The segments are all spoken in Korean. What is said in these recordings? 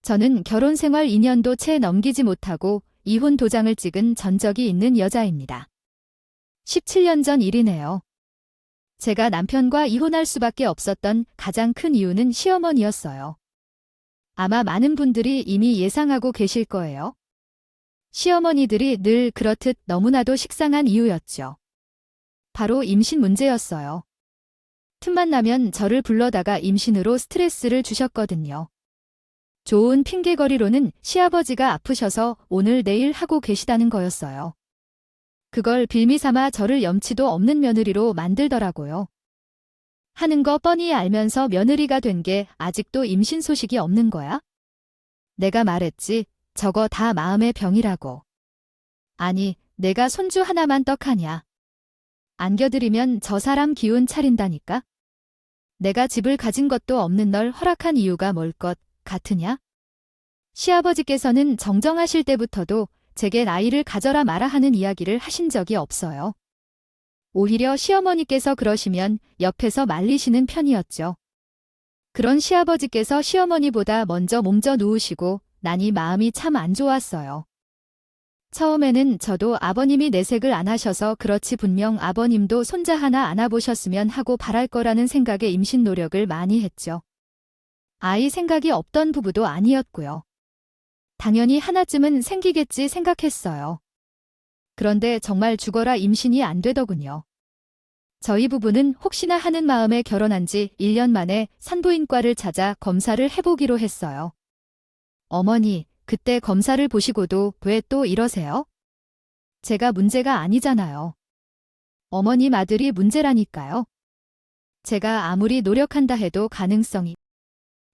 저는 결혼 생활 2년도 채 넘기지 못하고 이혼 도장을 찍은 전적이 있는 여자입니다. 17년 전 일이네요. 제가 남편과 이혼할 수밖에 없었던 가장 큰 이유는 시어머니였어요. 아마 많은 분들이 이미 예상하고 계실 거예요. 시어머니들이 늘 그렇듯 너무나도 식상한 이유였죠. 바로 임신 문제였어요. 틈만 나면 저를 불러다가 임신으로 스트레스를 주셨거든요. 좋은 핑계거리로는 시아버지가 아프셔서 오늘 내일 하고 계시다는 거였어요. 그걸 빌미삼아 저를 염치도 없는 며느리로 만들더라고요. 하는 거 뻔히 알면서 며느리가 된 게 아직도 임신 소식이 없는 거야? 내가 말했지, 저거 다 마음의 병이라고. 아니, 내가 손주 하나만 떡하냐. 안겨드리면 저 사람 기운 차린다니까? 내가 집을 가진 것도 없는 널 허락한 이유가 뭘 것 같으냐? 시아버지께서는 정정하실 때부터도 제게 아이를 가져라 마라 하는 이야기를 하신 적이 없어요. 오히려 시어머니께서 그러시면 옆에서 말리시는 편이었죠. 그런 시아버지께서 시어머니보다 먼저 몸져 누우시고 나니 마음이 참 안 좋았어요. 처음에는 저도 아버님이 내색을 안 하셔서 그렇지 분명 아버님도 손자 하나 안아보셨으면 하고 바랄 거라는 생각에 임신 노력을 많이 했죠. 아이 생각이 없던 부부도 아니었고요. 당연히 하나쯤은 생기겠지 생각했어요. 그런데 정말 죽어라 임신이 안 되더군요. 저희 부부는 혹시나 하는 마음에 결혼한 지 1년 만에 산부인과를 찾아 검사를 해보기로 했어요. 어머니, 그때 검사를 보시고도 왜 또 이러세요? 제가 문제가 아니잖아요. 어머님 아들이 문제라니까요. 제가 아무리 노력한다 해도 가능성이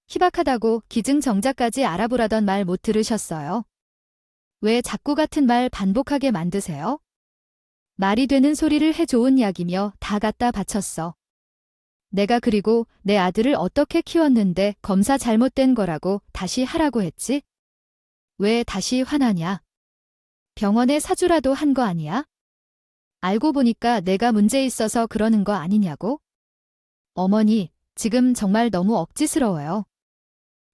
희박하다고 기증정자까지 알아보라던 말 못 들으셨어요? 왜 자꾸 같은 말 반복하게 만드세요? 말이 되는 소리를 해 좋은 약이며 다 갖다 바쳤어. 내가 그리고 내 아들을 어떻게 키웠는데 검사 잘못된 거라고 다시 하라고 했지? 왜 다시 화나냐? 병원에 사주라도 한 거 아니야? 알고 보니까 내가 문제 있어서 그러는 거 아니냐고? 어머니, 지금 정말 너무 억지스러워요.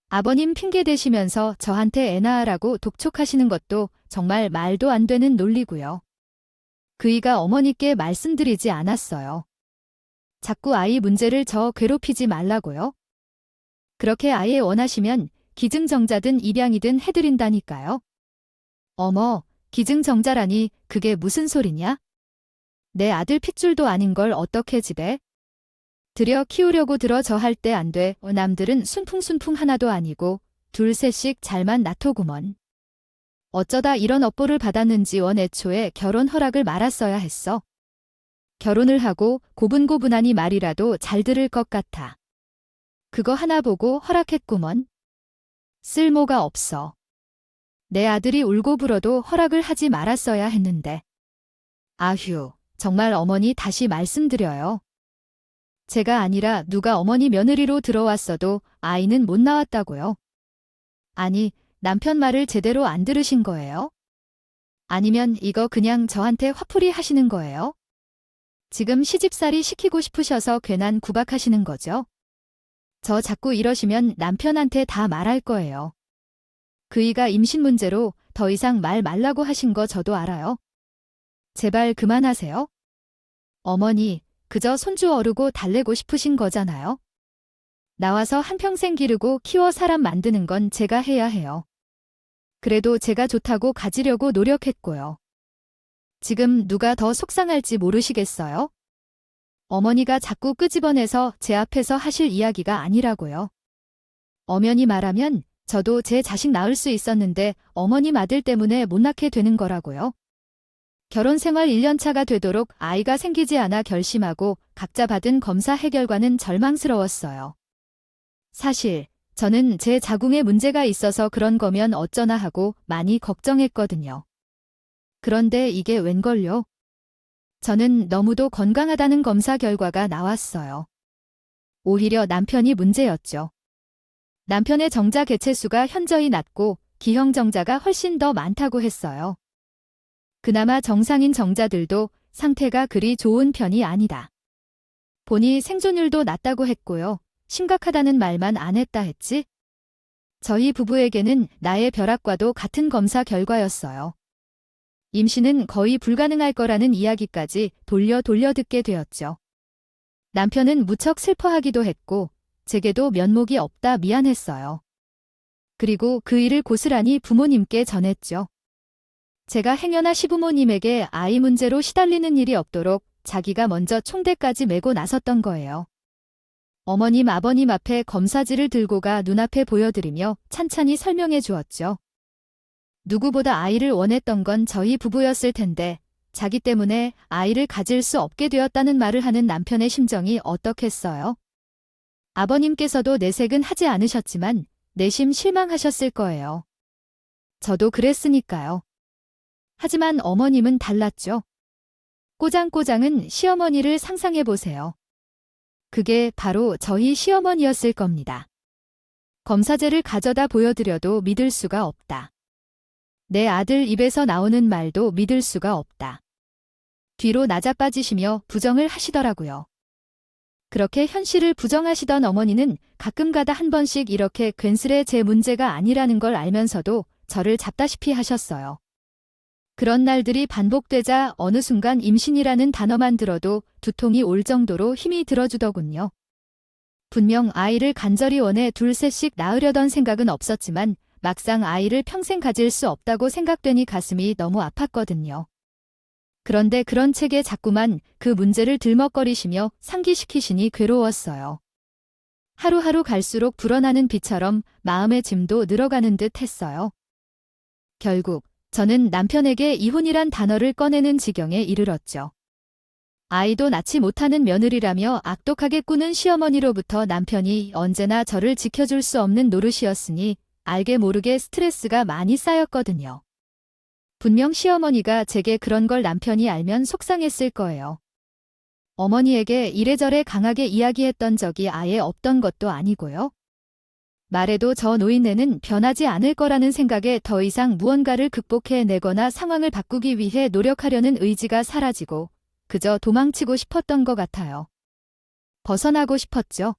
아버님 핑계 대시면서 저한테 애 낳으라고 독촉하시는 것도 정말 말도 안 되는 논리고요. 그이가 어머니께 말씀드리지 않았어요. 자꾸 아이 문제를 저 괴롭히지 말라고요. 그렇게 아예 원하시면 기증정자든 입양이든 해드린다니까요. 어머, 기증정자라니 그게 무슨 소리냐? 내 아들 핏줄도 아닌 걸 어떻게 집에? 들여 키우려고 들어 저 할 때 안 돼. 남들은 순풍순풍 하나도 아니고 둘 셋씩 잘만 낳더구먼. 어쩌다 이런 업보를 받았는지 원 애초에 결혼 허락을 말았어야 했어. 결혼을 하고 고분고분하니 말이라도 잘 들을 것 같아. 그거 하나 보고 허락했구먼. 쓸모가 없어. 내 아들이 울고 불어도 허락을 하지 말았어야 했는데. 아휴, 정말 어머니 다시 말씀드려요. 제가 아니라 누가 어머니 며느리로 들어왔어도 아이는 못 나왔다고요. 아니, 남편 말을 제대로 안 들으신 거예요? 아니면 이거 그냥 저한테 화풀이 하시는 거예요? 지금 시집살이 시키고 싶으셔서 괜한 구박하시는 거죠? 저 자꾸 이러시면 남편한테 다 말할 거예요. 그이가 임신 문제로 더 이상 말 말라고 하신 거 저도 알아요. 제발 그만하세요. 어머니, 그저 손주 어르고 달래고 싶으신 거잖아요. 나와서 한평생 기르고 키워 사람 만드는 건 제가 해야 해요. 그래도 제가 좋다고 가지려고 노력했고요. 지금 누가 더 속상할지 모르시겠어요? 어머니가 자꾸 끄집어내서 제 앞에서 하실 이야기가 아니라고요. 엄연히 말하면 저도 제 자식 낳을 수 있었는데 어머님 아들 때문에 못 낳게 되는 거라고요. 결혼 생활 1년 차가 되도록 아이가 생기지 않아 결심하고 각자 받은 검사 해결과는 절망스러웠어요. 사실 저는 제 자궁에 문제가 있어서 그런 거면 어쩌나 하고 많이 걱정했거든요. 그런데 이게 웬걸요? 저는 너무도 건강하다는 검사 결과가 나왔어요. 오히려 남편이 문제였죠. 남편의 정자 개체수가 현저히 낮고 기형 정자가 훨씬 더 많다고 했어요. 그나마 정상인 정자들도 상태가 그리 좋은 편이 아니다. 보니 생존율도 낮다고 했고요. 심각하다는 말만 안 했다 했지? 저희 부부에게는 나의 벼락과도 같은 검사 결과였어요. 임신은 거의 불가능할 거라는 이야기까지 돌려 듣게 되었죠. 남편은 무척 슬퍼하기도 했고, 제게도 면목이 없다 미안했어요. 그리고 그 일을 고스란히 부모님께 전했죠. 제가 행여나 시부모님에게 아이 문제로 시달리는 일이 없도록 자기가 먼저 총대까지 메고 나섰던 거예요. 어머님, 아버님 앞에 검사지를 들고 가 눈앞에 보여드리며 찬찬히 설명해 주었죠. 누구보다 아이를 원했던 건 저희 부부였을 텐데 자기 때문에 아이를 가질 수 없게 되었다는 말을 하는 남편의 심정이 어떻겠어요? 아버님께서도 내색은 하지 않으셨지만 내심 실망하셨을 거예요. 저도 그랬으니까요. 하지만 어머님은 달랐죠. 꼬장꼬장은 시어머니를 상상해 보세요. 그게 바로 저희 시어머니였을 겁니다. 검사제를 가져다 보여드려도 믿을 수가 없다. 내 아들 입에서 나오는 말도 믿을 수가 없다. 뒤로 나자빠지시며 부정을 하시더라고요. 그렇게 현실을 부정하시던 어머니는 가끔가다 한 번씩 이렇게 괜스레 제 문제가 아니라는 걸 알면서도 저를 잡다시피 하셨어요. 그런 날들이 반복되자 어느 순간 임신이라는 단어만 들어도 두통이 올 정도로 힘이 들어주더군요. 분명 아이를 간절히 원해 둘셋씩 낳으려던 생각은 없었지만 막상 아이를 평생 가질 수 없다고 생각되니 가슴이 너무 아팠거든요. 그런데 그런 책에 자꾸만 그 문제를 들먹거리시며 상기시키시니 괴로웠어요. 하루하루 갈수록 불어나는 비처럼 마음의 짐도 늘어가는 듯 했어요. 결국 저는 남편에게 이혼이란 단어를 꺼내는 지경에 이르렀죠. 아이도 낳지 못하는 며느리라며 악독하게 꾸는 시어머니로부터 남편이 언제나 저를 지켜줄 수 없는 노릇이었으니 알게 모르게 스트레스가 많이 쌓였거든요. 분명 시어머니가 제게 그런 걸 남편이 알면 속상했을 거예요. 어머니에게 이래저래 강하게 이야기했던 적이 아예 없던 것도 아니고요. 말해도 저 노인네는 변하지 않을 거라는 생각에 더 이상 무언가를 극복해내거나 상황을 바꾸기 위해 노력하려는 의지가 사라지고 그저 도망치고 싶었던 것 같아요. 벗어나고 싶었죠.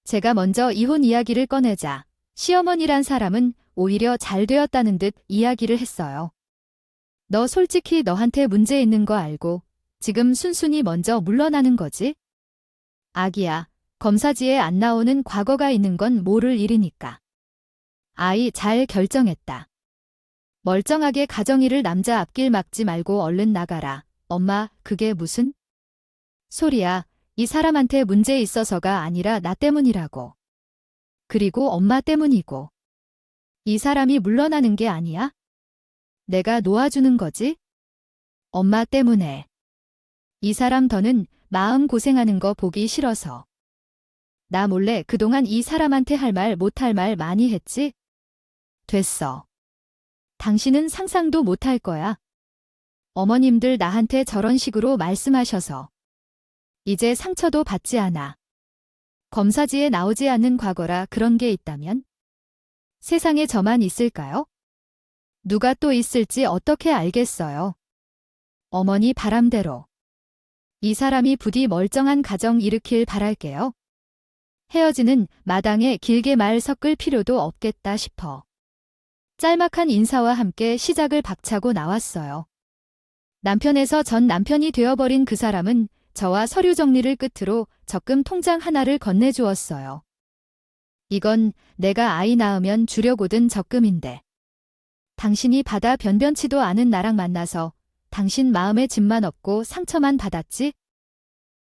제가 먼저 이혼 이야기를 꺼내자 시어머니란 사람은 오히려 잘 되었다는 듯 이야기를 했어요. 너 솔직히 너한테 문제 있는 거 알고 지금 순순히 먼저 물러나는 거지? 아기야. 검사지에 안 나오는 과거가 있는 건 모를 일이니까. 아이 잘 결정했다. 멀쩡하게 가정일을 남자 앞길 막지 말고 얼른 나가라. 엄마, 그게 무슨 소리야. 이 사람한테 문제 있어서가 아니라 나 때문이라고. 그리고 엄마 때문이고. 이 사람이 물러나는 게 아니야? 내가 놓아주는 거지? 엄마 때문에. 이 사람 더는 마음 고생하는 거 보기 싫어서. 나 몰래 그동안 이 사람한테 할 말 못할 말 많이 했지? 됐어. 당신은 상상도 못할 거야. 어머님들 나한테 저런 식으로 말씀하셔서. 이제 상처도 받지 않아. 검사지에 나오지 않는 과거라 그런 게 있다면? 세상에 저만 있을까요? 누가 또 있을지 어떻게 알겠어요. 어머니 바람대로. 이 사람이 부디 멀쩡한 가정 일으킬 바랄게요. 헤어지는 마당에 길게 말 섞을 필요도 없겠다 싶어. 짤막한 인사와 함께 시작을 박차고 나왔어요. 남편에서 전 남편이 되어버린 그 사람은 저와 서류 정리를 끝으로 적금 통장 하나를 건네주었어요. 이건 내가 아이 낳으면 주려고 든 적금인데. 당신이 받아 변변치도 않은 나랑 만나서 당신 마음에 짐만 없고 상처만 받았지?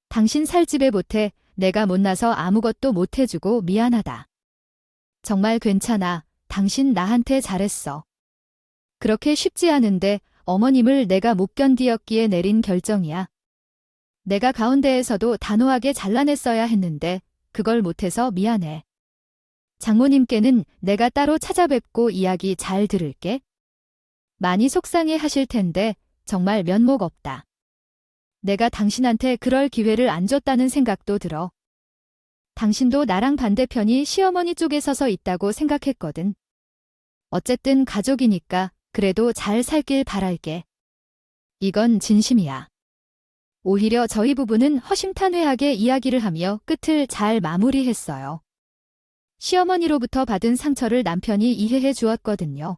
당신 살 집에 보태 내가 못나서 아무것도 못해주고 미안하다. 정말 괜찮아. 당신 나한테 잘했어. 그렇게 쉽지 않은데 어머님을 내가 못 견디었기에 내린 결정이야. 내가 가운데에서도 단호하게 잘라냈어야 했는데 그걸 못해서 미안해. 장모님께는 내가 따로 찾아뵙고 이야기 잘 들을게. 많이 속상해 하실 텐데 정말 면목 없다. 내가 당신한테 그럴 기회를 안 줬다는 생각도 들어. 당신도 나랑 반대편이 시어머니 쪽에 서서 있다고 생각했거든. 어쨌든 가족이니까 그래도 잘 살길 바랄게. 이건 진심이야. 오히려 저희 부부는 허심탄회하게 이야기를 하며 끝을 잘 마무리했어요. 시어머니로부터 받은 상처를 남편이 이해해 주었거든요.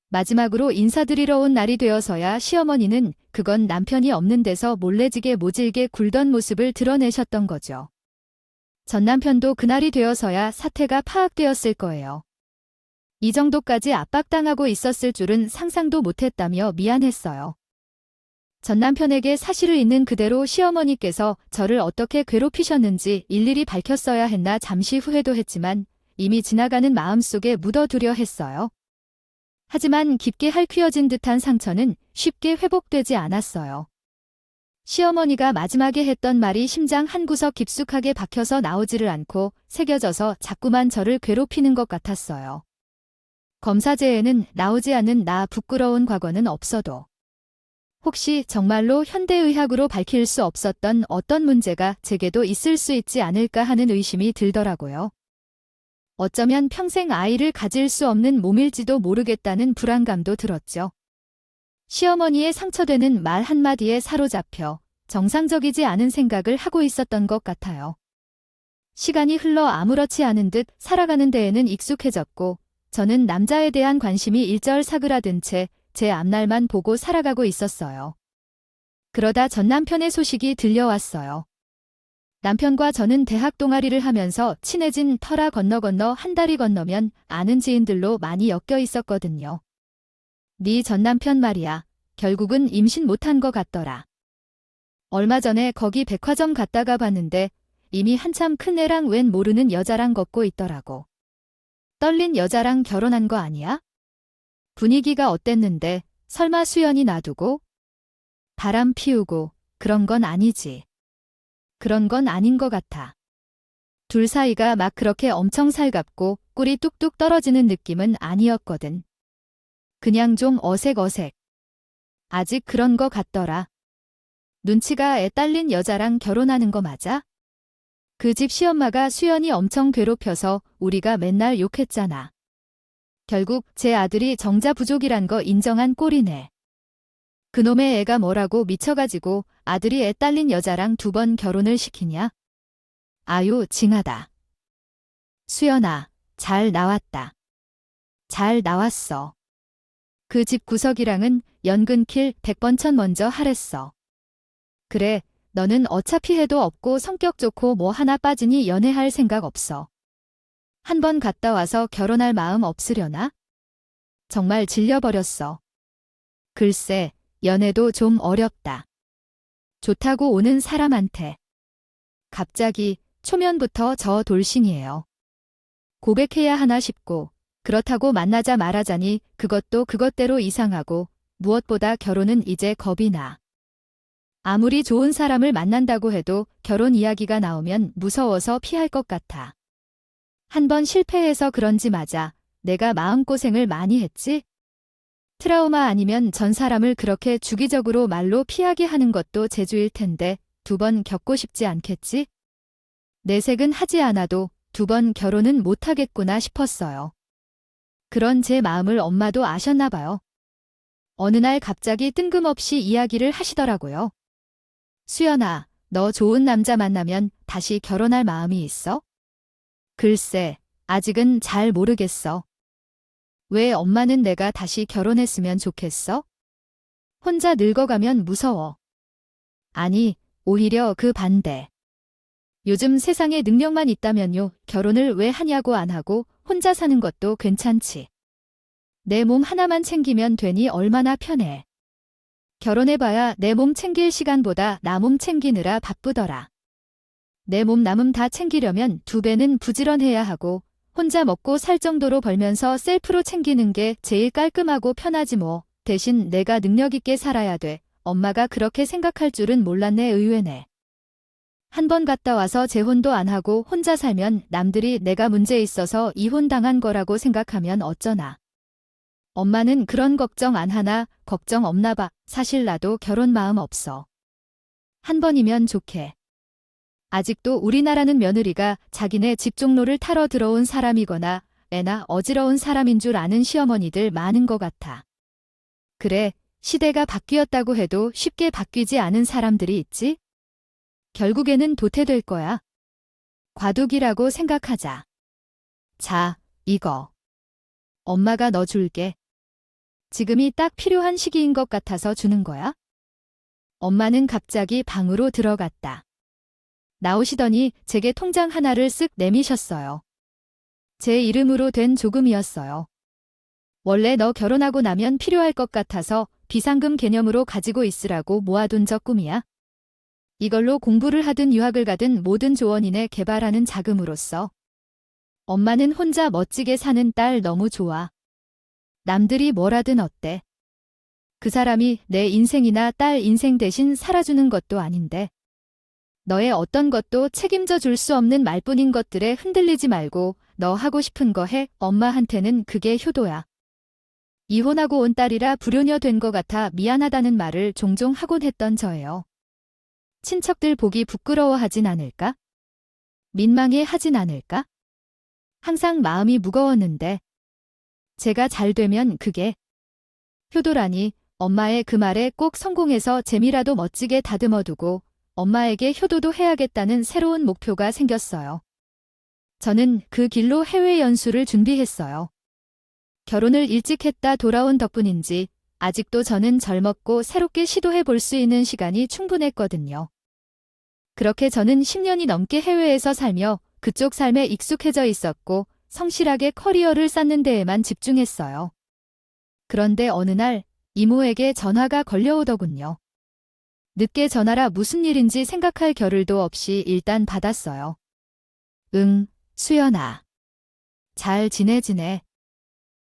마지막으로 인사드리러 온 날이 되어서야 시어머니는 그건 남편이 없는 데서 몰래지게 모질게 굴던 모습을 드러내셨던 거죠. 전 남편도 그날이 되어서야 사태가 파악되었을 거예요. 이 정도까지 압박당하고 있었을 줄은 상상도 못했다며 미안했어요. 전 남편에게 사실을 있는 그대로 시어머니께서 저를 어떻게 괴롭히셨는지 일일이 밝혔어야 했나 잠시 후회도 했지만 이미 지나가는 마음속에 묻어두려 했어요. 하지만 깊게 핥히어진 듯한 상처는 쉽게 회복되지 않았어요. 시어머니가 마지막에 했던 말이 심장 한구석 깊숙하게 박혀서 나오지를 않고 새겨져서 자꾸만 저를 괴롭히는 것 같았어요. 검사제에는 나오지 않는 나 부끄러운 과거는 없어도 혹시 정말로 현대의학으로 밝힐 수 없었던 어떤 문제가 제게도 있을 수 있지 않을까 하는 의심이 들더라고요. 어쩌면 평생 아이를 가질 수 없는 몸일지도 모르겠다는 불안감도 들었죠. 시어머니의 상처되는 말 한마디에 사로잡혀 정상적이지 않은 생각을 하고 있었던 것 같아요. 시간이 흘러 아무렇지 않은 듯 살아가는 데에는 익숙해졌고 저는 남자에 대한 관심이 일절 사그라든 채 제 앞날만 보고 살아가고 있었어요. 그러다 전 남편의 소식이 들려왔어요. 남편과 저는 대학 동아리를 하면서 친해진 터라 건너 한 달이 건너면 아는 지인들로 많이 엮여 있었거든요. 네 전 남편 말이야. 결국은 임신 못한 거 같더라. 얼마 전에 거기 백화점 갔다가 봤는데 이미 한참 큰 애랑 웬 모르는 여자랑 걷고 있더라고. 떨린 여자랑 결혼한 거 아니야? 분위기가 어땠는데 설마 수연이 놔두고? 바람 피우고 그런 건 아니지. 그런 건 아닌 것 같아. 둘 사이가 막 그렇게 엄청 살갑고 꿀이 뚝뚝 떨어지는 느낌은 아니었거든. 그냥 좀 어색어색. 아직 그런 거 같더라. 눈치가 애 딸린 여자랑 결혼하는 거 맞아? 그 집 시엄마가 수연이 엄청 괴롭혀서 우리가 맨날 욕했잖아. 결국 제 아들이 정자 부족이란 거 인정한 꼴이네. 그놈의 애가 뭐라고 미쳐가지고 아들이 애 딸린 여자랑 2번 결혼을 시키냐? 아유, 징하다. 수연아, 잘 나왔다. 잘 나왔어. 그 집 구석이랑은 연근킬 100번 천 먼저 하랬어. 그래, 너는 어차피 해도 없고 성격 좋고 뭐 하나 빠지니 연애할 생각 없어. 한 번 갔다 와서 결혼할 마음 없으려나? 정말 질려버렸어. 글쎄, 연애도 좀 어렵다. 좋다고 오는 사람한테. 갑자기 초면부터 저 돌싱이에요. 고백해야 하나 싶고 그렇다고 만나자 말하자니 그것도 그것대로 이상하고 무엇보다 결혼은 이제 겁이 나. 아무리 좋은 사람을 만난다고 해도 결혼 이야기가 나오면 무서워서 피할 것 같아. 한 번 실패해서 그런지 맞아 내가 마음고생을 많이 했지? 트라우마 아니면 전 사람을 그렇게 주기적으로 말로 피하게 하는 것도 재주일 텐데 2번 겪고 싶지 않겠지? 내색은 하지 않아도 2번 결혼은 못하겠구나 싶었어요. 그런 제 마음을 엄마도 아셨나 봐요. 어느 날 갑자기 뜬금없이 이야기를 하시더라고요. 수연아, 너 좋은 남자 만나면 다시 결혼할 마음이 있어? 글쎄, 아직은 잘 모르겠어. 왜 엄마는 내가 다시 결혼했으면 좋겠어? 혼자 늙어가면 무서워. 아니, 오히려 그 반대. 요즘 세상에 능력만 있다면요, 결혼을 왜 하냐고 안 하고 혼자 사는 것도 괜찮지. 내 몸 하나만 챙기면 되니 얼마나 편해. 결혼해봐야 내 몸 챙길 시간보다 나 몸 챙기느라 바쁘더라. 내 몸 남음 다 챙기려면 2배는 부지런해야 하고 혼자 먹고 살 정도로 벌면서 셀프로 챙기는 게 제일 깔끔하고 편하지 뭐. 대신 내가 능력 있게 살아야 돼. 엄마가 그렇게 생각할 줄은 몰랐네. 의외네. 한 번 갔다 와서 재혼도 안 하고 혼자 살면 남들이 내가 문제 있어서 이혼당한 거라고 생각하면 어쩌나. 엄마는 그런 걱정 안 하나 걱정 없나 봐. 사실 나도 결혼 마음 없어. 한 번이면 좋게. 아직도 우리나라는 며느리가 자기네 집 종로를 타러 들어온 사람이거나 애나 어지러운 사람인 줄 아는 시어머니들 많은 것 같아. 그래, 시대가 바뀌었다고 해도 쉽게 바뀌지 않은 사람들이 있지? 결국에는 도태될 거야. 과도기라고 생각하자. 자, 이거. 엄마가 너 줄게. 지금이 딱 필요한 시기인 것 같아서 주는 거야? 엄마는 갑자기 방으로 들어갔다. 나오시더니 제게 통장 하나를 쓱 내미셨어요. 제 이름으로 된 조금이었어요. 원래 너 결혼하고 나면 필요할 것 같아서 비상금 개념으로 가지고 있으라고 모아둔 적금이야. 이걸로 공부를 하든 유학을 가든 모든 조언인에 개발하는 자금으로서. 엄마는 혼자 멋지게 사는 딸 너무 좋아. 남들이 뭐라든 어때? 그 사람이 내 인생이나 딸 인생 대신 살아주는 것도 아닌데. 너의 어떤 것도 책임져 줄 수 없는 말뿐인 것들에 흔들리지 말고 너 하고 싶은 거 해. 엄마한테는 그게 효도야. 이혼하고 온 딸이라 불효녀 된 것 같아 미안하다는 말을 종종 하곤 했던 저예요. 친척들 보기 부끄러워하진 않을까? 민망해 하진 않을까? 항상 마음이 무거웠는데 제가 잘 되면 그게 효도라니. 엄마의 그 말에 꼭 성공해서 재미라도 멋지게 다듬어두고 엄마에게 효도도 해야겠다는 새로운 목표가 생겼어요. 저는 그 길로 해외 연수를 준비했어요. 결혼을 일찍 했다 돌아온 덕분인지 아직도 저는 젊었고 새롭게 시도해 볼 수 있는 시간이 충분했거든요. 그렇게 저는 10년이 넘게 해외에서 살며 그쪽 삶에 익숙해져 있었고 성실하게 커리어를 쌓는 데에만 집중했어요. 그런데 어느 날 이모에게 전화가 걸려오더군요. 늦게 전화라 무슨 일인지 생각할 겨를도 없이 일단 받았어요. 응, 수연아. 잘 지내.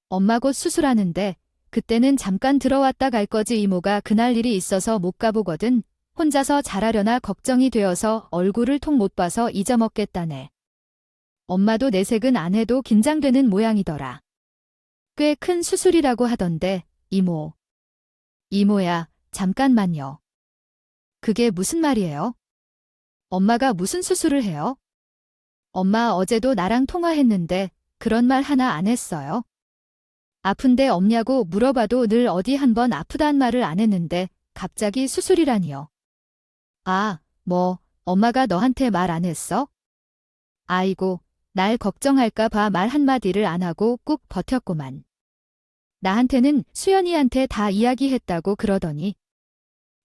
엄마 곧 수술하는데 그때는 잠깐 들어왔다 갈 거지. 이모가 그날 일이 있어서 못 가보거든. 혼자서 잘하려나 걱정이 되어서 얼굴을 통 못 봐서 잊어먹겠다네. 엄마도 내색은 안 해도 긴장되는 모양이더라. 꽤 큰 수술이라고 하던데, 이모. 이모야, 잠깐만요. 그게 무슨 말이에요? 엄마가 무슨 수술을 해요? 엄마 어제도 나랑 통화했는데 그런 말 하나 안 했어요. 아픈데 없냐고 물어봐도 늘 어디 한번 아프단 말을 안 했는데 갑자기 수술이라니요. 아, 뭐, 엄마가 너한테 말 안 했어? 아이고, 날 걱정할까 봐 말 한마디를 안 하고 꾹 버텼구만. 나한테는 수연이한테 다 이야기했다고 그러더니.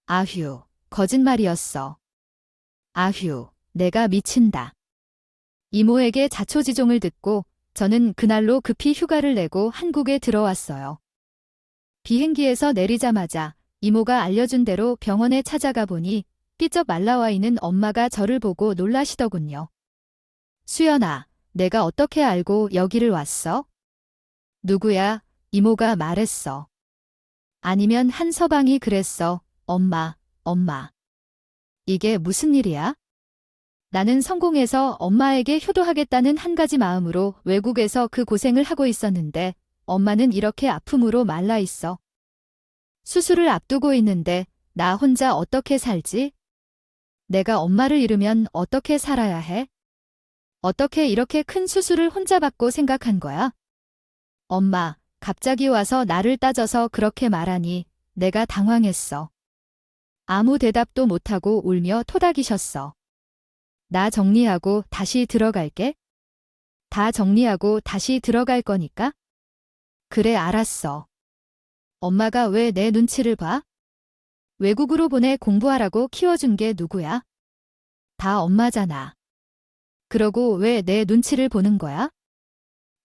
아휴, 거짓말이었어. 아휴, 내가 미친다. 이모에게 자초지종을 듣고 저는 그날로 급히 휴가를 내고 한국에 들어왔어요. 비행기에서 내리자마자 이모가 알려준 대로 병원에 찾아가 보니 삐쩍 말라와 있는 엄마가 저를 보고 놀라시더군요. 수연아, 내가 어떻게 알고 여기를 왔어? 누구야? 이모가 말했어. 아니면 한서방이 그랬어. 엄마. 이게 무슨 일이야? 나는 성공해서 엄마에게 효도하겠다는 한 가지 마음으로 외국에서 그 고생을 하고 있었는데 엄마는 이렇게 아픔으로 말라 있어. 수술을 앞두고 있는데 나 혼자 어떻게 살지? 내가 엄마를 잃으면 어떻게 살아야 해? 어떻게 이렇게 큰 수술을 혼자 받고 생각한 거야? 엄마, 갑자기 와서 나를 따져서 그렇게 말하니 내가 당황했어. 아무 대답도 못하고 울며 토닥이셨어. 나 정리하고 다시 들어갈게. 다 정리하고 다시 들어갈 거니까? 그래, 알았어. 엄마가 왜 내 눈치를 봐? 외국으로 보내 공부하라고 키워준 게 누구야? 다 엄마잖아. 그러고 왜 내 눈치를 보는 거야?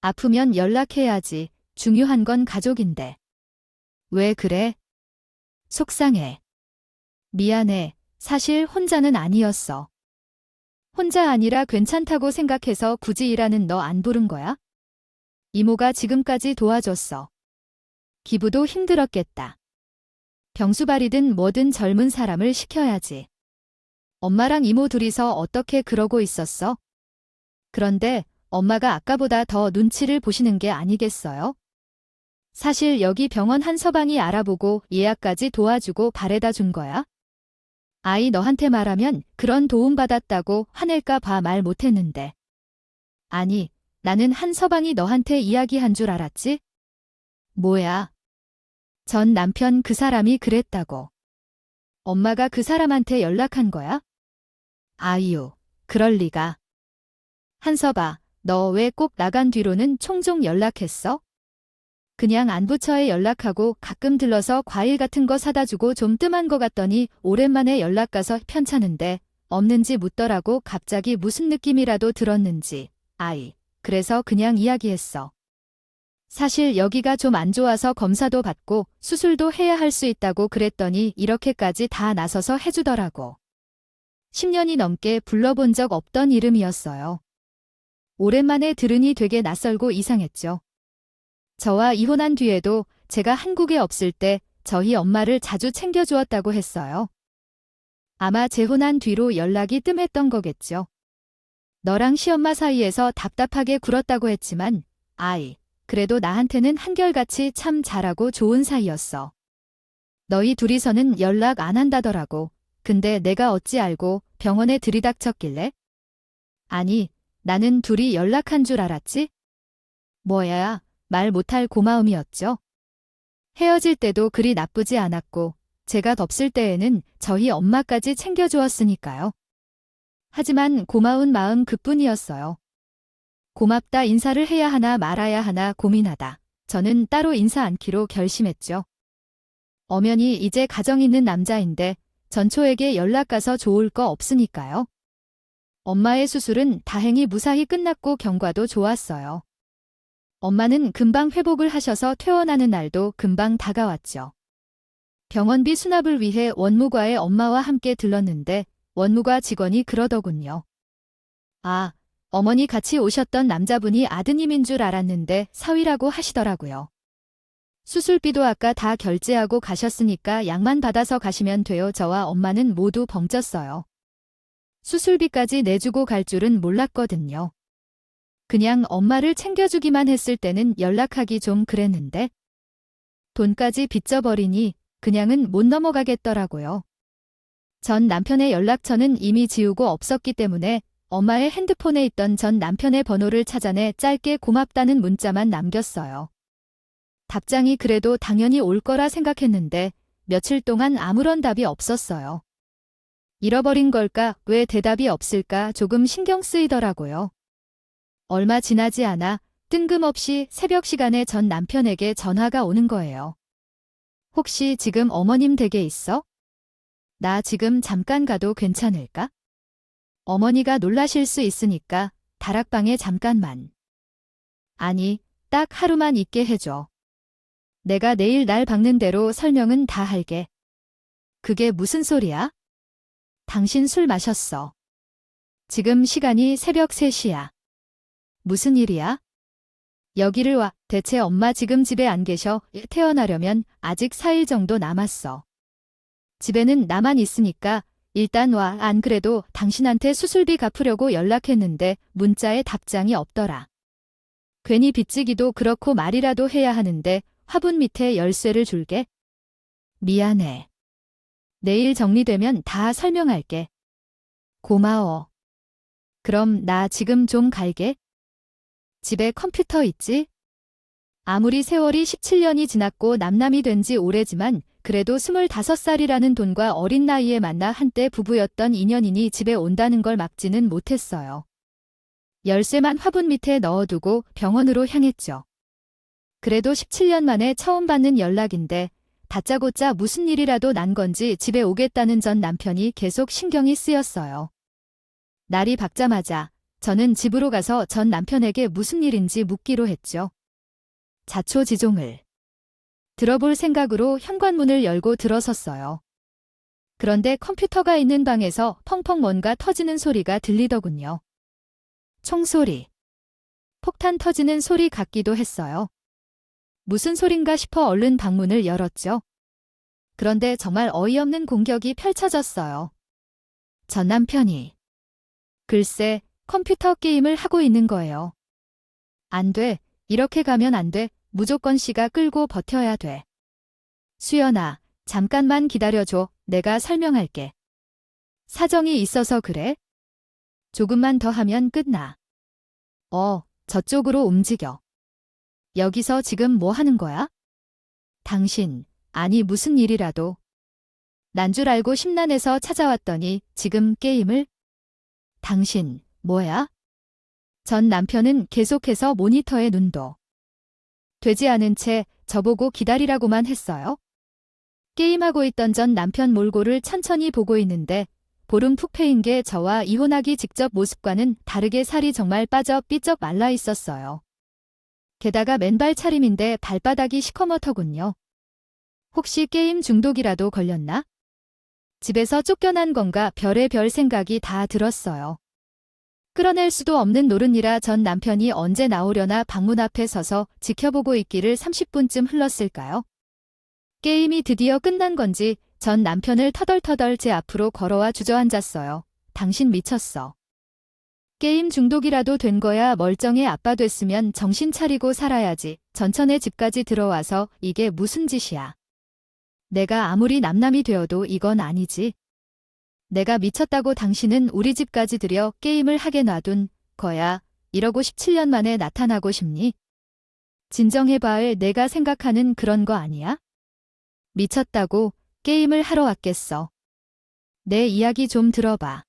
아프면 연락해야지. 중요한 건 가족인데. 왜 그래? 속상해. 미안해. 사실 혼자는 아니었어. 혼자 아니라 괜찮다고 생각해서 굳이 일하는 너 안 부른 거야? 이모가 지금까지 도와줬어. 기부도 힘들었겠다. 병수발이든 뭐든 젊은 사람을 시켜야지. 엄마랑 이모 둘이서 어떻게 그러고 있었어? 그런데 엄마가 아까보다 더 눈치를 보시는 게 아니겠어요? 사실 여기 병원 한서방이 알아보고 예약까지 도와주고 바래다 준 거야? 아이 너한테 말하면 그런 도움받았다고 화낼까 봐 말 못했는데. 아니, 나는 한서방이 너한테 이야기한 줄 알았지? 뭐야? 전 남편 그 사람이 그랬다고. 엄마가 그 사람한테 연락한 거야? 아유, 그럴 리가. 한서봐, 너 왜 꼭 나간 뒤로는 종종 연락했어? 그냥 안부처에 연락하고 가끔 들러서 과일 같은 거 사다 주고 좀 뜸한 거 같더니 오랜만에 연락 가서 편찮은데 없는지 묻더라고. 갑자기 무슨 느낌이라도 들었는지. 아이, 그래서 그냥 이야기했어. 사실 여기가 좀 안 좋아서 검사도 받고 수술도 해야 할 수 있다고 그랬더니 이렇게까지 다 나서서 해주더라고. 10년이 넘게 불러본 적 없던 이름이었어요. 오랜만에 들으니 되게 낯설고 이상했죠. 저와 이혼한 뒤에도 제가 한국에 없을 때 저희 엄마를 자주 챙겨주었다고 했어요. 아마 재혼한 뒤로 연락이 뜸했던 거겠죠. 너랑 시엄마 사이에서 답답하게 굴었다고 했지만 아이, 그래도 나한테는 한결같이 참 잘하고 좋은 사이였어. 너희 둘이서는 연락 안 한다더라고. 근데 내가 어찌 알고 병원에 들이닥쳤길래? 아니, 나는 둘이 연락한 줄 알았지? 뭐야, 말 못할 고마움이었죠. 헤어질 때도 그리 나쁘지 않았고 제가 덥을 때에는 저희 엄마까지 챙겨주었으니까요. 하지만 고마운 마음 그뿐이었어요. 고맙다 인사를 해야 하나 말아야 하나 고민하다 저는 따로 인사 않기로 결심했죠. 엄연히 이제 가정 있는 남자인데 전초에게 연락 가서 좋을 거 없으니까요. 엄마의 수술은 다행히 무사히 끝났고 경과도 좋았어요. 엄마는 금방 회복을 하셔서 퇴원하는 날도 금방 다가왔죠. 병원비 수납을 위해 원무과에 엄마와 함께 들렀는데 원무과 직원이 그러더군요. 아, 어머니 같이 오셨던 남자분이 아드님인 줄 알았는데 사위라고 하시더라고요. 수술비도 아까 다 결제하고 가셨으니까 약만 받아서 가시면 돼요. 저와 엄마는 모두 벙쪘어요. 수술비까지 내주고 갈 줄은 몰랐거든요. 그냥 엄마를 챙겨주기만 했을 때는 연락하기 좀 그랬는데 돈까지 빚져버리니 그냥은 못 넘어가겠더라고요. 전 남편의 연락처는 이미 지우고 없었기 때문에 엄마의 핸드폰에 있던 전 남편의 번호를 찾아내 짧게 고맙다는 문자만 남겼어요. 답장이 그래도 당연히 올 거라 생각했는데 며칠 동안 아무런 답이 없었어요. 잃어버린 걸까? 왜 대답이 없을까? 조금 신경 쓰이더라고요. 얼마 지나지 않아 뜬금없이 새벽 시간에 전 남편에게 전화가 오는 거예요. 혹시 지금 어머님 댁에 있어? 나 지금 잠깐 가도 괜찮을까? 어머니가 놀라실 수 있으니까 다락방에 잠깐만. 아니, 딱 하루만 있게 해줘. 내가 내일 날 박는 대로 설명은 다 할게. 그게 무슨 소리야? 당신 술 마셨어. 지금 시간이 새벽 3시야. 무슨 일이야? 여기를 와. 대체 엄마 지금 집에 안 계셔. 태어나려면 아직 4일 정도 남았어. 집에는 나만 있으니까 일단 와. 안 그래도 당신한테 수술비 갚으려고 연락했는데 문자에 답장이 없더라. 괜히 빚지기도 그렇고 말이라도 해야 하는데 화분 밑에 열쇠를 줄게. 미안해. 내일 정리되면 다 설명할게. 고마워. 그럼 나 지금 좀 갈게. 집에 컴퓨터 있지? 아무리 세월이 17년이 지났고 남남이 된 지 오래지만 그래도 25살이라는 돈과 어린 나이에 만나 한때 부부였던 인연이니 집에 온다는 걸 막지는 못했어요. 열쇠만 화분 밑에 넣어두고 병원으로 향했죠. 그래도 17년 만에 처음 받는 연락인데 다짜고짜 무슨 일이라도 난 건지 집에 오겠다는 전 남편이 계속 신경이 쓰였어요. 날이 밝자마자 저는 집으로 가서 전 남편에게 무슨 일인지 묻기로 했죠. 자초지종을 들어볼 생각으로 현관문을 열고 들어섰어요. 그런데 컴퓨터가 있는 방에서 펑펑 뭔가 터지는 소리가 들리더군요. 총소리. 폭탄 터지는 소리 같기도 했어요. 무슨 소린가 싶어 얼른 방문을 열었죠. 그런데 정말 어이없는 공격이 펼쳐졌어요. 전 남편이 글쎄 컴퓨터 게임을 하고 있는 거예요. 안 돼. 이렇게 가면 안 돼. 무조건 씨가 끌고 버텨야 돼. 수연아, 잠깐만 기다려줘. 내가 설명할게. 사정이 있어서 그래? 조금만 더 하면 끝나. 저쪽으로 움직여. 여기서 지금 뭐 하는 거야? 당신, 아니 무슨 일이라도. 난 줄 알고 심란해서 찾아왔더니 지금 게임을? 당신, 뭐야? 전 남편은 계속해서 모니터에 눈도 되지 않은 채 저보고 기다리라고만 했어요. 게임하고 있던 전 남편 몰골을 천천히 보고 있는데 보름 푹 패인 게 저와 이혼하기 직접 모습과는 다르게 살이 정말 빠져 삐쩍 말라 있었어요. 게다가 맨발 차림인데 발바닥이 시커멓더군요. 혹시 게임 중독이라도 걸렸나? 집에서 쫓겨난 건가 별의별 생각이 다 들었어요. 끌어낼 수도 없는 노릇이라 전 남편이 언제 나오려나 방문 앞에 서서 지켜보고 있기를 30분쯤 흘렀을까요? 게임이 드디어 끝난 건지 전 남편을 터덜터덜 제 앞으로 걸어와 주저앉았어요. 당신 미쳤어. 게임 중독이라도 된 거야. 멀쩡해. 아빠 됐으면 정신 차리고 살아야지. 전천의 집까지 들어와서 이게 무슨 짓이야. 내가 아무리 남남이 되어도 이건 아니지. 내가 미쳤다고 당신은 우리 집까지 들여 게임을 하게 놔둔 거야. 이러고 17년 만에 나타나고 싶니? 진정해봐. 내가 생각하는 그런 거 아니야? 미쳤다고 게임을 하러 왔겠어. 내 이야기 좀 들어봐.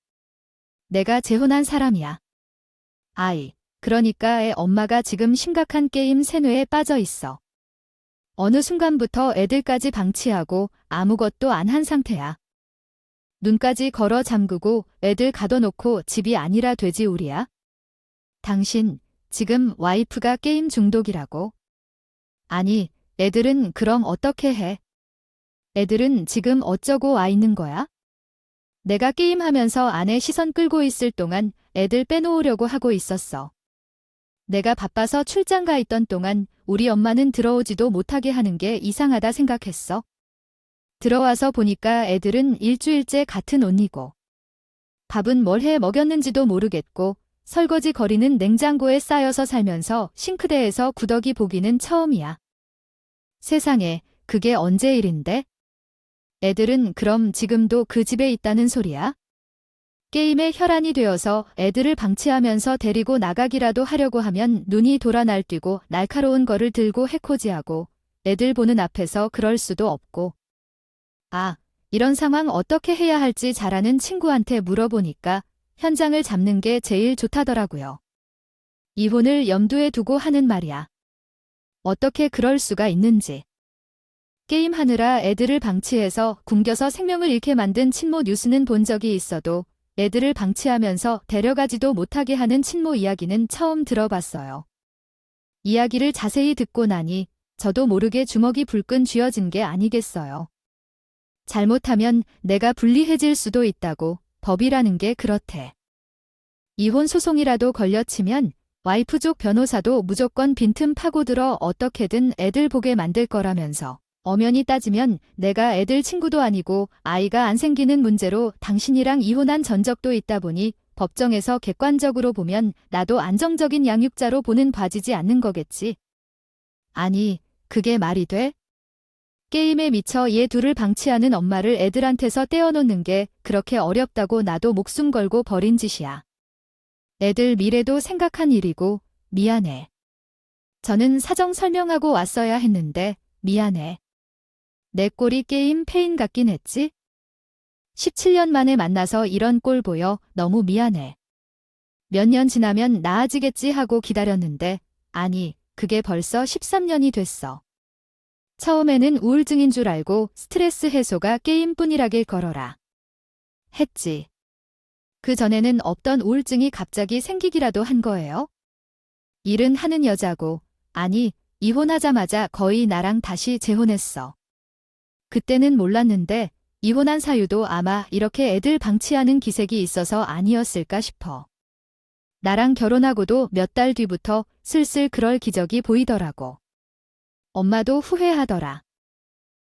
내가 재혼한 사람이야. 아이, 그러니까 애 엄마가 지금 심각한 게임 세뇌에 빠져 있어. 어느 순간부터 애들까지 방치하고 아무것도 안 한 상태야. 눈까지 걸어 잠그고 애들 가둬놓고 집이 아니라 되지 우리야? 당신, 지금 와이프가 게임 중독이라고? 아니, 애들은 그럼 어떻게 해? 애들은 지금 어쩌고 와 있는 거야? 내가 게임하면서 아내 시선 끌고 있을 동안 애들 빼놓으려고 하고 있었어. 내가 바빠서 출장 가 있던 동안 우리 엄마는 들어오지도 못하게 하는 게 이상하다 생각했어. 들어와서 보니까 애들은 일주일째 같은 옷 입고 밥은 뭘 해 먹였는지도 모르겠고 설거지 거리는 냉장고에 쌓여서 살면서 싱크대에서 구더기 보기는 처음이야. 세상에, 그게 언제 일인데? 애들은 그럼 지금도 그 집에 있다는 소리야? 게임에 혈안이 되어서 애들을 방치하면서 데리고 나가기라도 하려고 하면 눈이 돌아 날뛰고 날카로운 거를 들고 해코지하고 애들 보는 앞에서 그럴 수도 없고. 아, 이런 상황 어떻게 해야 할지 잘 아는 친구한테 물어보니까 현장을 잡는 게 제일 좋다더라고요. 이혼을 염두에 두고 하는 말이야. 어떻게 그럴 수가 있는지. 게임하느라 애들을 방치해서 굶겨서 생명을 잃게 만든 친모 뉴스는 본 적이 있어도 애들을 방치하면서 데려가지도 못하게 하는 친모 이야기는 처음 들어봤어요. 이야기를 자세히 듣고 나니 저도 모르게 주먹이 불끈 쥐어진 게 아니겠어요. 잘못하면 내가 불리해질 수도 있다고. 법이라는 게 그렇대. 이혼 소송이라도 걸려치면 와이프 쪽 변호사도 무조건 빈틈 파고들어 어떻게든 애들 보게 만들 거라면서. 엄연히 따지면 내가 애들 친구도 아니고 아이가 안 생기는 문제로 당신이랑 이혼한 전적도 있다 보니 법정에서 객관적으로 보면 나도 안정적인 양육자로 보는 봐지지 않는 거겠지. 아니, 그게 말이 돼? 게임에 미쳐 얘 둘을 방치하는 엄마를 애들한테서 떼어놓는 게 그렇게 어렵다고 나도 목숨 걸고 벌인 짓이야. 애들 미래도 생각한 일이고 미안해. 저는 사정 설명하고 왔어야 했는데 미안해. 내 꼴이 게임 패인 같긴 했지? 17년 만에 만나서 이런 꼴 보여 너무 미안해. 몇 년 지나면 나아지겠지 하고 기다렸는데 아니, 그게 벌써 13년이 됐어. 처음에는 우울증인 줄 알고 스트레스 해소가 게임뿐이라길 걸어라 했지. 그 전에는 없던 우울증이 갑자기 생기기라도 한 거예요? 일은 하는 여자고, 아니, 이혼하자마자 거의 나랑 다시 재혼했어. 그때는 몰랐는데 이혼한 사유도 아마 이렇게 애들 방치하는 기색이 있어서 아니었을까 싶어. 나랑 결혼하고도 몇 달 뒤부터 슬슬 그럴 기적이 보이더라고. 엄마도 후회하더라.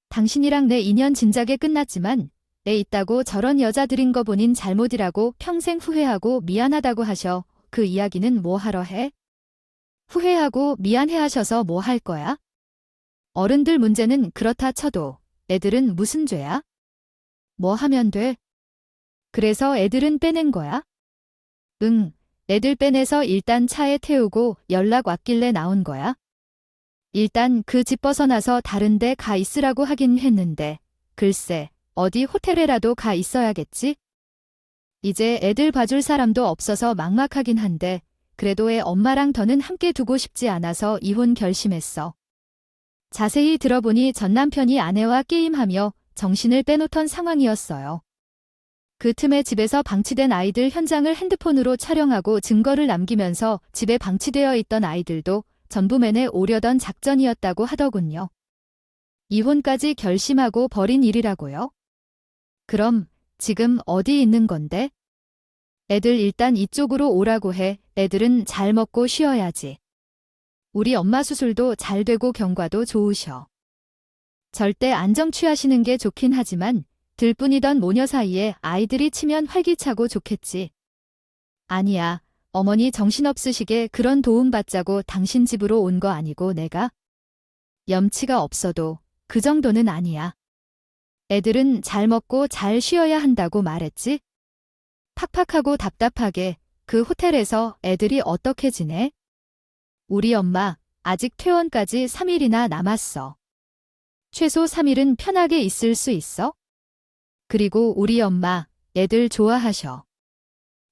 당신이랑 내 인연 진작에 끝났지만 애 있다고 저런 여자들인 거 본인 잘못이라고 평생 후회하고 미안하다고 하셔. 그 이야기는 뭐 하러 해? 후회하고 미안해 하셔서 뭐 할 거야? 어른들 문제는 그렇다 쳐도 애들은 무슨 죄야? 뭐 하면 돼? 그래서 애들은 빼낸 거야? 응, 애들 빼내서 일단 차에 태우고 연락 왔길래 나온 거야? 일단 그 집 벗어나서 다른 데 가 있으라고 하긴 했는데 글쎄 어디 호텔에라도 가 있어야겠지? 이제 애들 봐줄 사람도 없어서 막막하긴 한데 그래도 애 엄마랑 더는 함께 두고 싶지 않아서 이혼 결심했어. 자세히 들어보니 전 남편이 아내와 게임하며 정신을 빼놓던 상황이었어요. 그 틈에 집에서 방치된 아이들 현장을 핸드폰으로 촬영하고 증거를 남기면서 집에 방치되어 있던 아이들도 전부 맨에 오려던 작전이었다고 하더군요. 이혼까지 결심하고 벌인 일이라고요? 그럼 지금 어디 있는 건데? 애들 일단 이쪽으로 오라고 해. 애들은 잘 먹고 쉬어야지. 우리 엄마 수술도 잘 되고 경과도 좋으셔. 절대 안정 취하시는 게 좋긴 하지만 들뿐이던 모녀 사이에 아이들이 치면 활기차고 좋겠지. 아니야, 어머니 정신없으시게 그런 도움 받자고 당신 집으로 온 거 아니고 내가? 염치가 없어도 그 정도는 아니야. 애들은 잘 먹고 잘 쉬어야 한다고 말했지? 팍팍하고 답답하게 그 호텔에서 애들이 어떻게 지내? 우리 엄마 아직 퇴원까지 3일이나 남았어. 최소 3일은 편하게 있을 수 있어? 그리고 우리 엄마 애들 좋아하셔.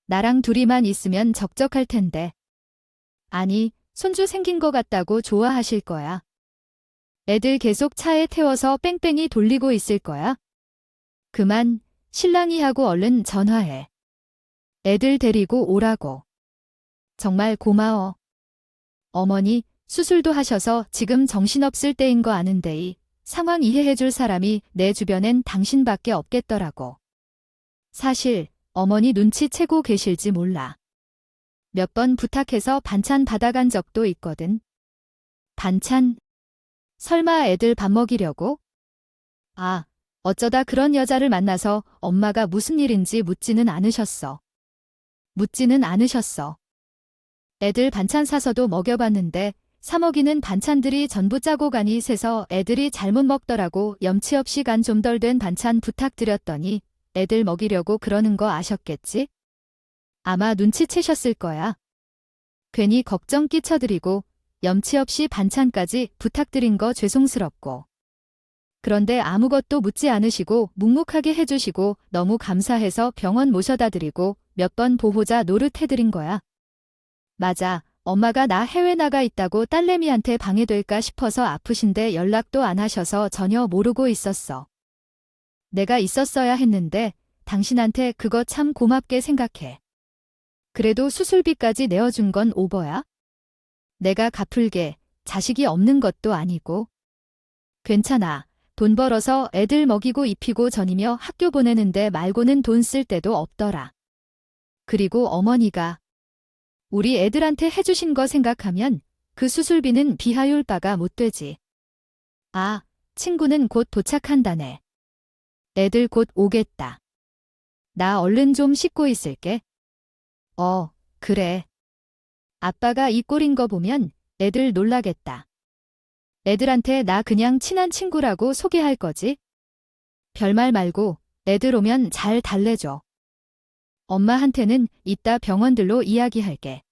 나랑 둘이만 있으면 적적할 텐데. 아니, 손주 생긴 거 같다고 좋아하실 거야. 애들 계속 차에 태워서 뺑뺑이 돌리고 있을 거야. 그만, 신랑이 하고 얼른 전화해. 애들 데리고 오라고. 정말 고마워. 어머니, 수술도 하셔서 지금 정신없을 때인 거 아는데 이 상황 이해해줄 사람이 내 주변엔 당신밖에 없겠더라고. 사실 어머니 눈치채고 계실지 몰라. 몇 번 부탁해서 반찬 받아간 적도 있거든. 반찬? 설마 애들 밥 먹이려고? 아, 어쩌다 그런 여자를 만나서 엄마가 무슨 일인지 묻지는 않으셨어. 애들 반찬 사서도 먹여봤는데 사 먹이는 반찬들이 전부 짜고 간이 세서 애들이 잘못 먹더라고. 염치 없이 간 좀 덜 된 반찬 부탁드렸더니 애들 먹이려고 그러는 거 아셨겠지? 아마 눈치채셨을 거야. 괜히 걱정 끼쳐드리고 염치 없이 반찬까지 부탁드린 거 죄송스럽고. 그런데 아무것도 묻지 않으시고 묵묵하게 해주시고 너무 감사해서 병원 모셔다 드리고 몇 번 보호자 노릇해드린 거야. 맞아. 엄마가 나 해외 나가 있다고 딸내미한테 방해될까 싶어서 아프신데 연락도 안 하셔서 전혀 모르고 있었어. 내가 있었어야 했는데 당신한테 그거 참 고맙게 생각해. 그래도 수술비까지 내어준 건 오버야? 내가 갚을게. 자식이 없는 것도 아니고. 괜찮아. 돈 벌어서 애들 먹이고 입히고 전이며 학교 보내는데 말고는 돈 쓸 데도 없더라. 그리고 어머니가 우리 애들한테 해주신 거 생각하면 그 수술비는 비하율 바가 못 되지. 아, 친구는 곧 도착한다네. 애들 곧 오겠다. 나 얼른 좀 씻고 있을게. 그래. 아빠가 이 꼴인 거 보면 애들 놀라겠다. 애들한테 나 그냥 친한 친구라고 소개할 거지? 별말 말고 애들 오면 잘 달래줘. 엄마한테는 이따 병원들로 이야기할게.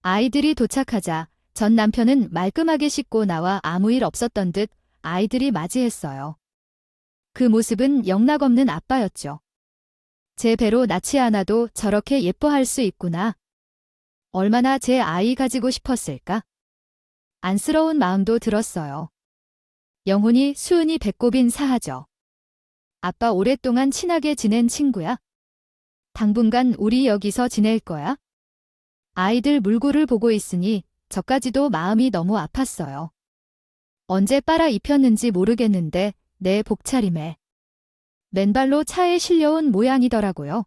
아이들이 도착하자 전 남편은 말끔하게 씻고 나와 아무 일 없었던 듯 아이들이 맞이했어요. 그 모습은 영락없는 아빠였죠. 제 배로 낳지 않아도 저렇게 예뻐할 수 있구나. 얼마나 제 아이 가지고 싶었을까? 안쓰러운 마음도 들었어요. 영훈이 수은이 배꼽인 사하죠. 아빠 오랫동안 친하게 지낸 친구야? 당분간 우리 여기서 지낼 거야? 아이들 물고를 보고 있으니 저까지도 마음이 너무 아팠어요. 언제 빨아 입혔는지 모르겠는데 내 복차림에. 맨발로 차에 실려온 모양이더라고요.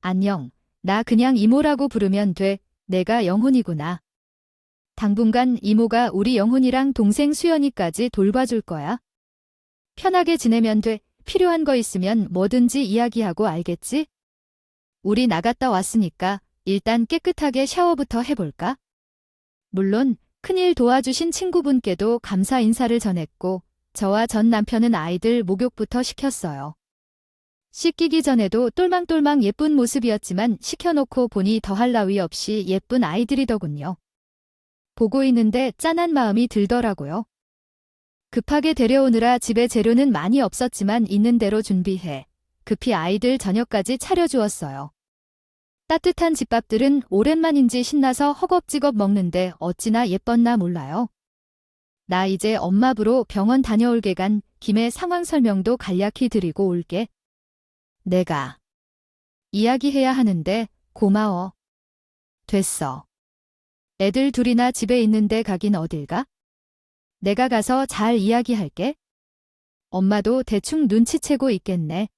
안녕, 나 그냥 이모라고 부르면 돼. 내가 영훈이구나. 당분간 이모가 우리 영훈이랑 동생 수연이까지 돌봐줄 거야. 편하게 지내면 돼. 필요한 거 있으면 뭐든지 이야기하고 알겠지? 우리 나갔다 왔으니까 일단 깨끗하게 샤워부터 해볼까? 물론 큰일 도와주신 친구분께도 감사 인사를 전했고 저와 전 남편은 아이들 목욕부터 시켰어요. 씻기기 전에도 똘망똘망 예쁜 모습이었지만 시켜놓고 보니 더할 나위 없이 예쁜 아이들이더군요. 보고 있는데 짠한 마음이 들더라고요. 급하게 데려오느라 집에 재료는 많이 없었지만 있는 대로 준비해 급히 아이들 저녁까지 차려주었어요. 따뜻한 집밥들은 오랜만인지 신나서 허겁지겁 먹는데 어찌나 예뻤나 몰라요. 나 이제 엄마부로 병원 다녀올게 간 김에 상황 설명도 간략히 드리고 올게. 내가 이야기해야 하는데 고마워. 됐어. 애들 둘이나 집에 있는데 가긴 어딜 가? 내가 가서 잘 이야기할게. 엄마도 대충 눈치채고 있겠네.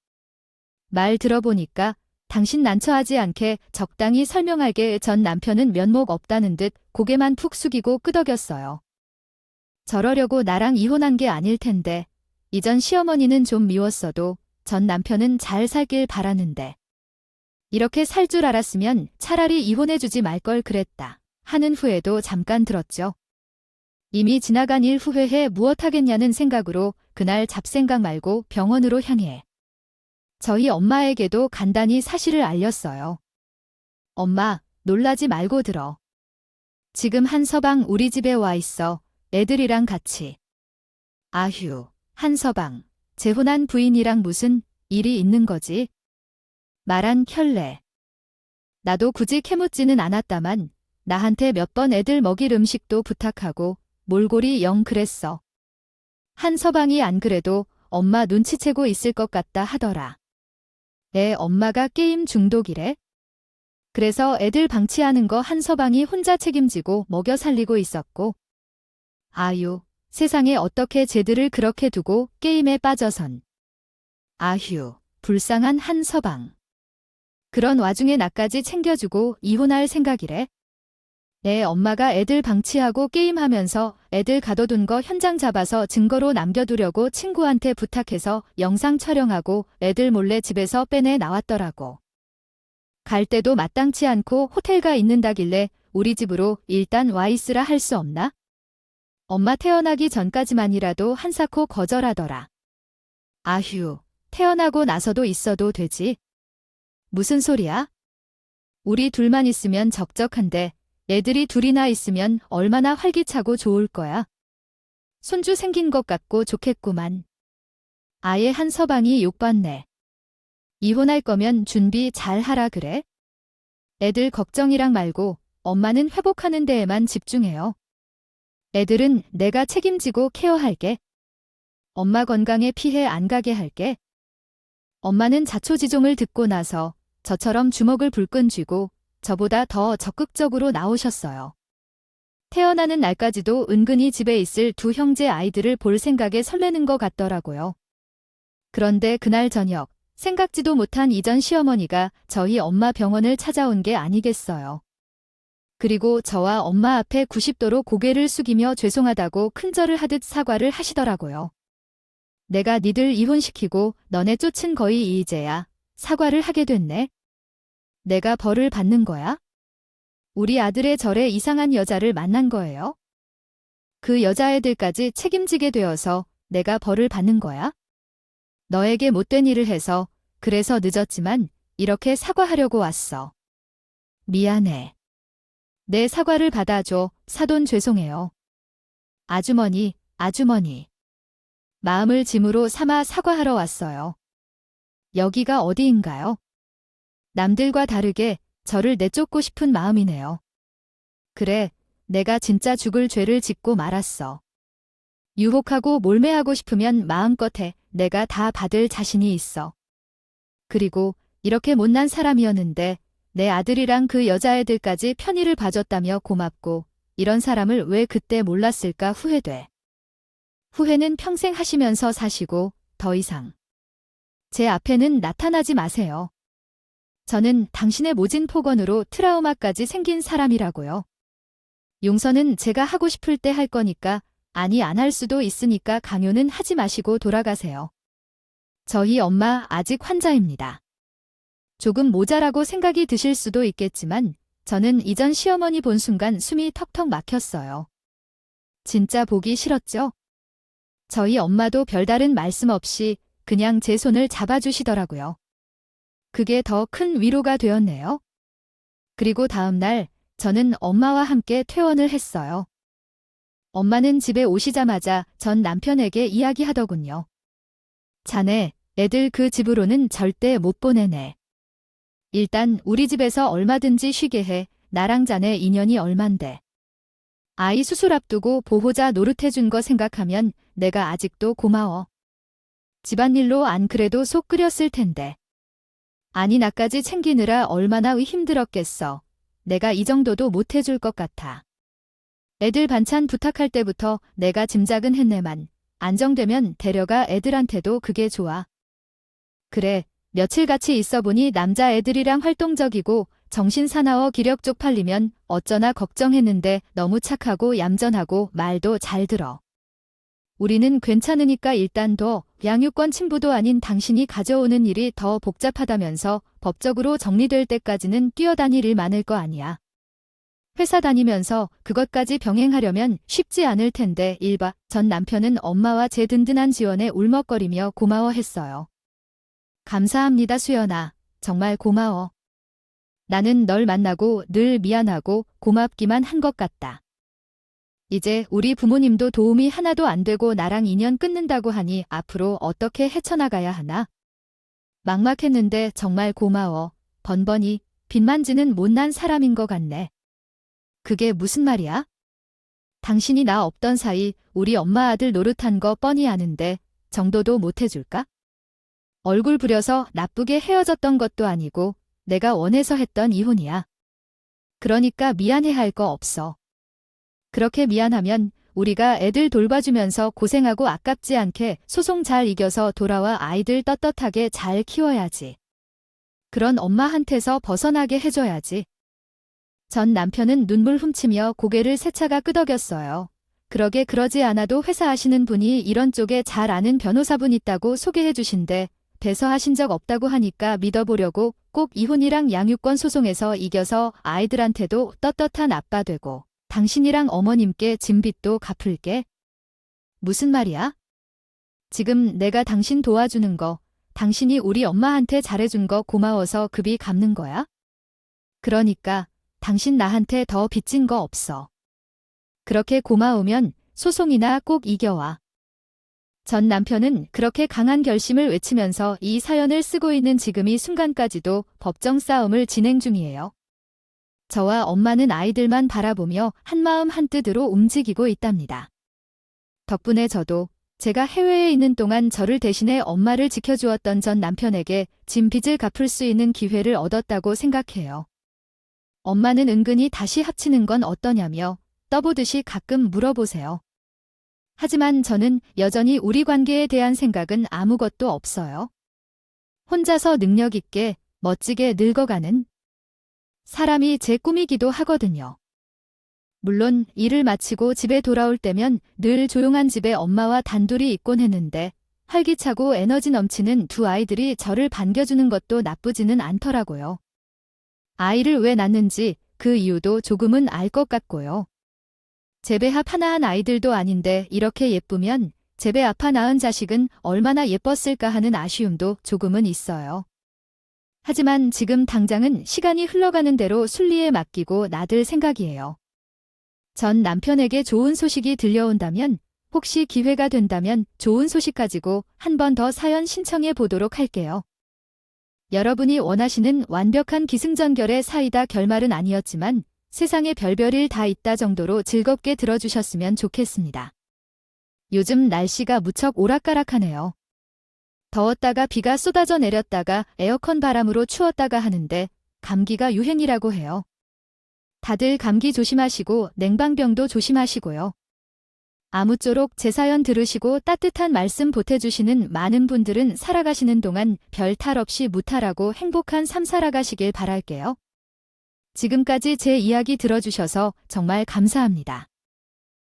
말 들어보니까 당신 난처하지 않게 적당히 설명할게. 전 남편은 면목 없다는 듯 고개만 푹 숙이고 끄덕였어요. 저러려고 나랑 이혼한 게 아닐 텐데 이전 시어머니는 좀 미웠어도 전 남편은 잘 살길 바라는데 이렇게 살 줄 알았으면 차라리 이혼해주지 말 걸 그랬다 하는 후회도 잠깐 들었죠. 이미 지나간 일 후회해 무엇하겠냐는 생각으로 그날 잡생각 말고 병원으로 향해 저희 엄마에게도 간단히 사실을 알렸어요. 엄마, 놀라지 말고 들어. 지금 한서방 우리 집에 와 있어. 애들이랑 같이. 아휴, 한서방, 재혼한 부인이랑 무슨 일이 있는 거지? 말한 켤레. 나도 굳이 캐묻지는 않았다만 나한테 몇 번 애들 먹일 음식도 부탁하고 몰골이 영 그랬어. 한서방이 안 그래도 엄마 눈치채고 있을 것 같다 하더라. 애 엄마가 게임 중독이래? 그래서 애들 방치하는 거 한서방이 혼자 책임지고 먹여 살리고 있었고. 아유, 세상에 어떻게 쟤들을 그렇게 두고 게임에 빠져선. 아휴, 불쌍한 한서방. 그런 와중에 나까지 챙겨주고 이혼할 생각이래? 애 엄마가 애들 방치하고 게임하면서 애들 가둬둔 거 현장 잡아서 증거로 남겨두려고 친구한테 부탁해서 영상 촬영하고 애들 몰래 집에서 빼내 나왔더라고. 갈 때도 마땅치 않고 호텔 가 있는다길래 우리 집으로 일단 와 있으라 할 수 없나? 엄마 태어나기 전까지만이라도 한사코 거절하더라. 아휴, 태어나고 나서도 있어도 되지. 무슨 소리야? 우리 둘만 있으면 적적한데 애들이 둘이나 있으면 얼마나 활기차고 좋을 거야. 손주 생긴 것 같고 좋겠구만. 아예 한서방이 욕받네. 이혼할 거면 준비 잘 하라 그래? 애들 걱정이랑 말고 엄마는 회복하는 데에만 집중해요. 애들은 내가 책임지고 케어할게. 엄마 건강에 피해 안 가게 할게. 엄마는 자초지종을 듣고 나서 저처럼 주먹을 불끈 쥐고 저보다 더 적극적으로 나오셨어요. 태어나는 날까지도 은근히 집에 있을 두 형제 아이들을 볼 생각에 설레는 것 같더라고요. 그런데 그날 저녁 생각지도 못한 이전 시어머니가 저희 엄마 병원을 찾아온 게 아니겠어요. 그리고 저와 엄마 앞에 90도로 고개를 숙이며 죄송하다고 큰절을 하듯 사과를 하시더라고요. 내가 니들 이혼시키고 너네 쫓은 거의 이제야 사과를 하게 됐네. 내가 벌을 받는 거야? 우리 아들의 절에 이상한 여자를 만난 거예요? 그 여자애들까지 책임지게 되어서 내가 벌을 받는 거야? 너에게 못된 일을 해서 그래서 늦었지만 이렇게 사과하려고 왔어. 미안해. 내 사과를 받아줘. 사돈 죄송해요. 아주머니, 아주머니. 마음을 짐으로 삼아 사과하러 왔어요. 여기가 어디인가요? 남들과 다르게 저를 내쫓고 싶은 마음이네요. 그래, 내가 진짜 죽을 죄를 짓고 말았어. 유혹하고 몰매하고 싶으면 마음껏 해. 내가 다 받을 자신이 있어. 그리고 이렇게 못난 사람이었는데 내 아들이랑 그 여자애들까지 편의를 봐줬다며 고맙고 이런 사람을 왜 그때 몰랐을까 후회돼. 후회는 평생 하시면서 사시고 더 이상 제 앞에는 나타나지 마세요. 저는 당신의 모진 폭언으로 트라우마까지 생긴 사람이라고요. 용서는 제가 하고 싶을 때 할 거니까 아니 안 할 수도 있으니까 강요는 하지 마시고 돌아가세요. 저희 엄마 아직 환자입니다. 조금 모자라고 생각이 드실 수도 있겠지만 저는 이전 시어머니 본 순간 숨이 턱턱 막혔어요. 진짜 보기 싫었죠? 저희 엄마도 별다른 말씀 없이 그냥 제 손을 잡아주시더라고요. 그게 더 큰 위로가 되었네요. 그리고 다음 날 저는 엄마와 함께 퇴원을 했어요. 엄마는 집에 오시자마자 전 남편에게 이야기하더군요. 자네, 애들 그 집으로는 절대 못 보내네. 일단 우리 집에서 얼마든지 쉬게 해. 나랑 자네 인연이 얼만데. 아이 수술 앞두고 보호자 노릇해준 거 생각하면 내가 아직도 고마워. 집안일로 안 그래도 속 끓였을 텐데. 아니 나까지 챙기느라 얼마나 힘들었겠어. 내가 이 정도도 못해줄 것 같아. 애들 반찬 부탁할 때부터 내가 짐작은 했네만. 안정되면 데려가 애들한테도 그게 좋아. 그래, 며칠 같이 있어보니 남자애들이랑 활동적이고 정신 사나워 기력 쪽팔리면 어쩌나 걱정했는데 너무 착하고 얌전하고 말도 잘 들어. 우리는 괜찮으니까 일단 둬. 양육권 친부도 아닌 당신이 가져오는 일이 더 복잡하다면서 법적으로 정리될 때까지는 뛰어다닐 일 많을 거 아니야. 회사 다니면서 그것까지 병행하려면 쉽지 않을 텐데 일바 전 남편은 엄마와 제 든든한 지원에 울먹거리며 고마워했어요. 감사합니다 수연아. 정말 고마워. 나는 널 만나고 늘 미안하고 고맙기만 한 것 같다. 이제 우리 부모님도 도움이 하나도 안 되고 나랑 인연 끊는다고 하니 앞으로 어떻게 헤쳐나가야 하나? 막막했는데 정말 고마워. 번번이 빚만 지는 못난 사람인 것 같네. 그게 무슨 말이야? 당신이 나 없던 사이 우리 엄마 아들 노릇한 거 뻔히 아는데 정도도 못 해줄까? 얼굴 부려서 나쁘게 헤어졌던 것도 아니고 내가 원해서 했던 이혼이야. 그러니까 미안해할 거 없어. 그렇게 미안하면 우리가 애들 돌봐주면서 고생하고 아깝지 않게 소송 잘 이겨서 돌아와 아이들 떳떳하게 잘 키워야지. 그런 엄마한테서 벗어나게 해줘야지. 전 남편은 눈물 훔치며 고개를 세차가 끄덕였어요. 그러지 않아도 회사 하시는 분이 이런 쪽에 잘 아는 변호사분 있다고 소개해 주신데 배서하신 적 없다고 하니까 믿어보려고 꼭 이혼이랑 양육권 소송에서 이겨서 아이들한테도 떳떳한 아빠 되고 당신이랑 어머님께 진빚도 갚을게. 무슨 말이야? 지금 내가 당신 도와주는 거, 당신이 우리 엄마한테 잘해준 거 고마워서 급이 갚는 거야? 그러니까 당신 나한테 더 빚진 거 없어. 그렇게 고마우면 소송이나 꼭 이겨와. 전 남편은 그렇게 강한 결심을 외치면서 이 사연을 쓰고 있는 지금 이 순간까지도 법정 싸움을 진행 중이에요. 저와 엄마는 아이들만 바라보며 한마음 한뜻으로 움직이고 있답니다. 덕분에 저도 제가 해외에 있는 동안 저를 대신해 엄마를 지켜주었던 전 남편에게 진 빚을 갚을 수 있는 기회를 얻었다고 생각해요. 엄마는 은근히 다시 합치는 건 어떠냐며 떠보듯이 가끔 물어보세요. 하지만 저는 여전히 우리 관계에 대한 생각은 아무것도 없어요. 혼자서 능력 있게 멋지게 늙어가는 사람이 제 꿈이기도 하거든요. 물론 일을 마치고 집에 돌아올 때면 늘 조용한 집에 엄마와 단둘이 있곤 했는데 활기차고 에너지 넘치는 두 아이들이 저를 반겨주는 것도 나쁘지는 않더라고요. 아이를 왜 낳는지 그 이유도 조금은 알 것 같고요. 제 배 앞 하나한 아이들도 아닌데 이렇게 예쁘면 제 배 앞아 낳은 자식은 얼마나 예뻤을까 하는 아쉬움도 조금은 있어요. 하지만 지금 당장은 시간이 흘러가는 대로 순리에 맡기고 나들 생각이에요. 전 남편에게 좋은 소식이 들려온다면 혹시 기회가 된다면 좋은 소식 가지고 한 번 더 사연 신청해 보도록 할게요. 여러분이 원하시는 완벽한 기승전결의 사이다 결말은 아니었지만 세상에 별별일 다 있다 정도로 즐겁게 들어주셨으면 좋겠습니다. 요즘 날씨가 무척 오락가락하네요. 더웠다가 비가 쏟아져 내렸다가 에어컨 바람으로 추웠다가 하는데 감기가 유행이라고 해요. 다들 감기 조심하시고 냉방병도 조심하시고요. 아무쪼록 제 사연 들으시고 따뜻한 말씀 보태주시는 많은 분들은 살아가시는 동안 별 탈 없이 무탈하고 행복한 삶 살아가시길 바랄게요. 지금까지 제 이야기 들어주셔서 정말 감사합니다.